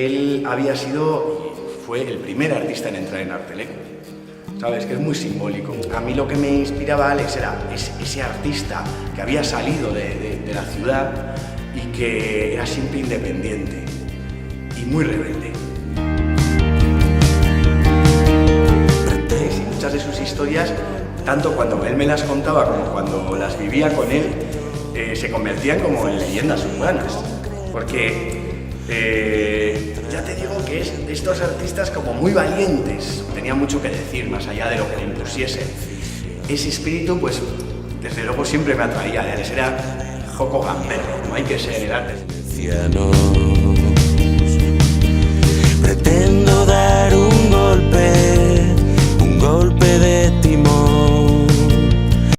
él había sido y fue el primer artista en entrar en Arte-Electro. ¿Sabes? Que es muy simbólico. A mí lo que me inspiraba a Alex era ese artista que había salido de la ciudad y que era siempre independiente y muy rebelde. Y muchas de sus historias, tanto cuando él me las contaba como cuando las vivía con él, se convertían como en leyendas urbanas. Porque ya te digo que es de estos artistas como muy valientes, tenía mucho que decir más allá de lo que le impusiesen. Ese espíritu, pues, desde luego siempre me atraía de él, era joco gamberro, como hay que ser en el arte. Pretendo dar un golpe de timón.